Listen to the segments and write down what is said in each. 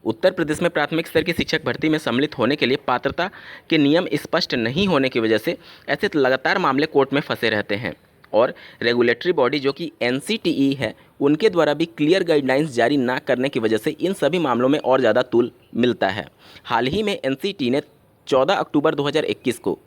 उत्तर प्रदेश में प्राथमिक स्तर की शिक्षक भर्ती में सम्मिलित होने के लिए पात्रता के नियम स्पष्ट नहीं होने की वजह से ऐसे लगातार मामले कोर्ट में फंसे रहते हैं और रेगुलेटरी बॉडी जो कि एनसीटीई है, उनके द्वारा भी क्लियर गाइडलाइंस जारी ना करने की वजह से इन सभी मामलों में और ज़्यादा तूल मिलता है। हाल ही में एनसीटीई ने 14 अक्टूबर 2021 को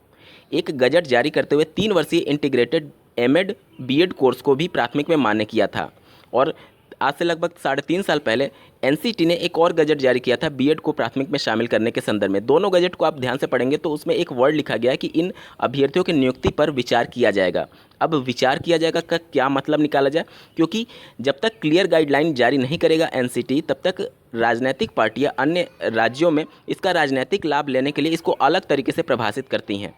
एक गजट जारी करते हुए 3 वर्षीय इंटीग्रेटेड एमएड बीएड कोर्स को भी प्राथमिक में मान्य किया था और आज से लगभग 3.5 साल पहले एनसीटी ने एक और गजट जारी किया था बीएड को प्राथमिक में शामिल करने के संदर्भ में। दोनों गजट को आप ध्यान से पढ़ेंगे तो उसमें एक वर्ड लिखा गया है कि इन अभ्यर्थियों की नियुक्ति पर विचार किया जाएगा। अब विचार किया जाएगा का क्या मतलब निकाला जाए, क्योंकि जब तक क्लियर गाइडलाइन जारी नहीं करेगा एनसीटी, तब तक राजनीतिक पार्टियां अन्य राज्यों में इसका राजनीतिक लाभ लेने के लिए इसको अलग तरीके से परिभाषित करती हैं।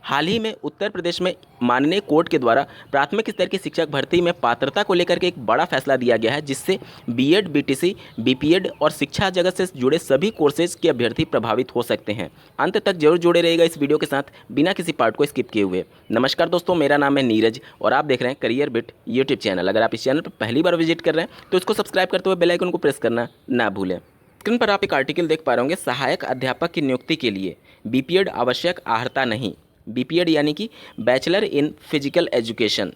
हाल ही में उत्तर प्रदेश में माननीय कोर्ट के द्वारा प्राथमिक स्तर की शिक्षक भर्ती में पात्रता को लेकर के एक बड़ा फैसला दिया गया है, जिससे बीएड, बीटीसी, बीपीएड और शिक्षा जगत से जुड़े सभी कोर्सेज के अभ्यर्थी प्रभावित हो सकते हैं। अंत तक जरूर जुड़े रहेगा इस वीडियो के साथ, बिना किसी पार्ट को स्किप किए हुए। नमस्कार दोस्तों, मेरा नाम है नीरज और आप देख रहे हैं करियर बिट यूट्यूब चैनल। अगर आप इस चैनल पर पहली बार विजिट कर रहे हैं तो इसको सब्सक्राइब करते हुए बेल आइकन को प्रेस करना ना भूलें। स्क्रीन पर आप एक आर्टिकल देख पा रहे होंगे, सहायक अध्यापक की नियुक्ति के लिए बीपीएड आवश्यक अर्हता नहीं। बीपीएड यानी कि बैचलर इन फिजिकल एजुकेशन।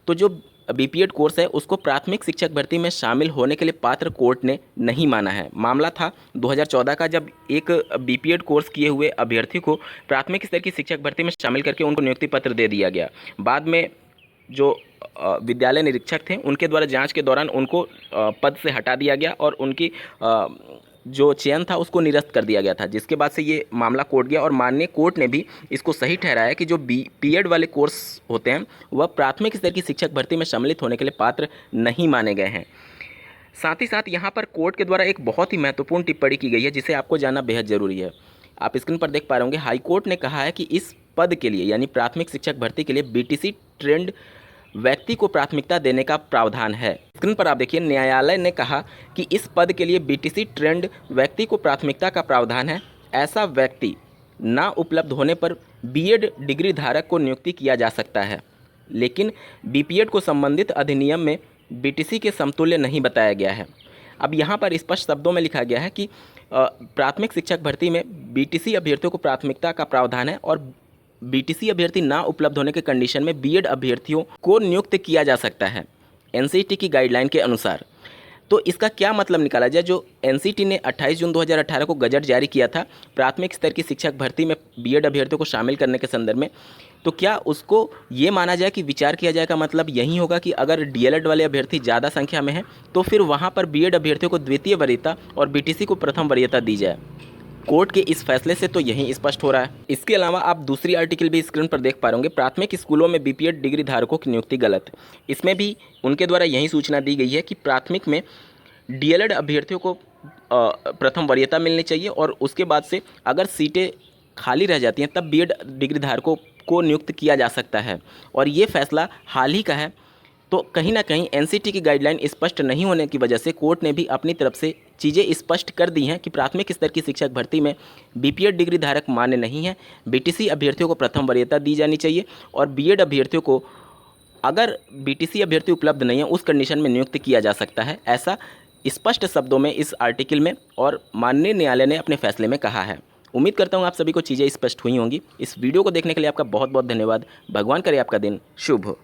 तो जो बीपीएड कोर्स है उसको प्राथमिक शिक्षक भर्ती में शामिल होने के लिए पात्र कोर्ट ने नहीं माना है। मामला था 2014 का, जब एक बीपीएड कोर्स किए हुए अभ्यर्थी को प्राथमिक स्तर की शिक्षक भर्ती में शामिल करके उनको नियुक्ति पत्र दे दिया गया। बाद में जो विद्यालय निरीक्षक थे उनके द्वारा जांच के दौरान उनको पद से हटा दिया गया और उनकी जो चयन था उसको निरस्त कर दिया गया था, जिसके बाद से ये मामला कोर्ट गया और माननीय कोर्ट ने भी इसको सही ठहराया कि जो बीएड वाले कोर्स होते हैं वह प्राथमिक स्तर की शिक्षक भर्ती में सम्मिलित होने के लिए पात्र नहीं माने गए हैं। साथ ही साथ यहाँ पर कोर्ट के द्वारा एक बहुत ही महत्वपूर्ण टिप्पणी की गई है जिसे आपको जानना बेहद ज़रूरी है। आप स्क्रीन पर देख पा रहे होंगे, हाईकोर्ट ने कहा है कि इस पद के लिए यानी प्राथमिक शिक्षक भर्ती के लिए बीटीसी ट्रेंड व्यक्ति को प्राथमिकता देने का प्रावधान है। स्क्रीन पर आप देखिए, न्यायालय ने कहा कि इस पद के लिए बीटीसी ट्रेंड व्यक्ति को प्राथमिकता का प्रावधान है। ऐसा व्यक्ति ना उपलब्ध होने पर बीएड डिग्री धारक को नियुक्ति किया जा सकता है, लेकिन बीपीएड को संबंधित अधिनियम में बीटीसी के समतुल्य नहीं बताया गया है। अब यहाँ पर स्पष्ट शब्दों में लिखा गया है कि प्राथमिक शिक्षक भर्ती में बीटीसी अभ्यर्थियों को प्राथमिकता का प्रावधान है और बीटीसी अभ्यर्थी ना उपलब्ध होने के कंडीशन में बीएड अभ्यर्थियों को नियुक्त किया जा सकता है एनसीटी की गाइडलाइन के अनुसार। तो इसका क्या मतलब निकाला जाए, जो एनसीटी ने 28 जून 2018 को गजट जारी किया था प्राथमिक स्तर की शिक्षक भर्ती में बीएड अभ्यर्थियों को शामिल करने के संदर्भ में, तो क्या उसको ये माना जाए कि विचार किया जाए का मतलब यही होगा कि अगर डीएलएड वाले अभ्यर्थी ज़्यादा संख्या में हैं तो फिर वहाँ पर बीएड अभ्यर्थियों को द्वितीय वरीयता और बीटीसी को प्रथम वरीयता दी जाए। कोर्ट के इस फैसले से तो यही स्पष्ट हो रहा है। इसके अलावा आप दूसरी आर्टिकल भी स्क्रीन पर देख पा रहे होंगे, प्राथमिक स्कूलों में बीपीएड डिग्री धारकों की नियुक्ति गलत। इसमें भी उनके द्वारा यही सूचना दी गई है कि प्राथमिक में डीएलएड अभ्यर्थियों को प्रथम वरीयता मिलनी चाहिए और उसके बाद से अगर सीटें खाली रह जाती हैं तब बीएड डिग्री धारकों को नियुक्त किया जा सकता है। और ये फैसला हाल ही का है, तो कहीं ना कहीं एनसीटी की गाइडलाइन स्पष्ट नहीं होने की वजह से कोर्ट ने भी अपनी तरफ से चीज़ें स्पष्ट कर दी हैं कि प्राथमिक स्तर की शिक्षक भर्ती में बीपीएड डिग्री धारक मान्य नहीं है। बीटीसी अभ्यर्थियों को प्रथम वरीयता दी जानी चाहिए और बीएड अभ्यर्थियों को अगर बीटीसी अभ्यर्थी उपलब्ध नहीं है उस कंडीशन में नियुक्त किया जा सकता है। ऐसा स्पष्ट शब्दों में इस आर्टिकल में और माननीय न्यायालय ने अपने फैसले में कहा है। उम्मीद करता हूँ आप सभी को चीज़ें स्पष्ट हुई होंगी। इस वीडियो को देखने के लिए आपका बहुत बहुत धन्यवाद। भगवान करे आपका दिन शुभ हो।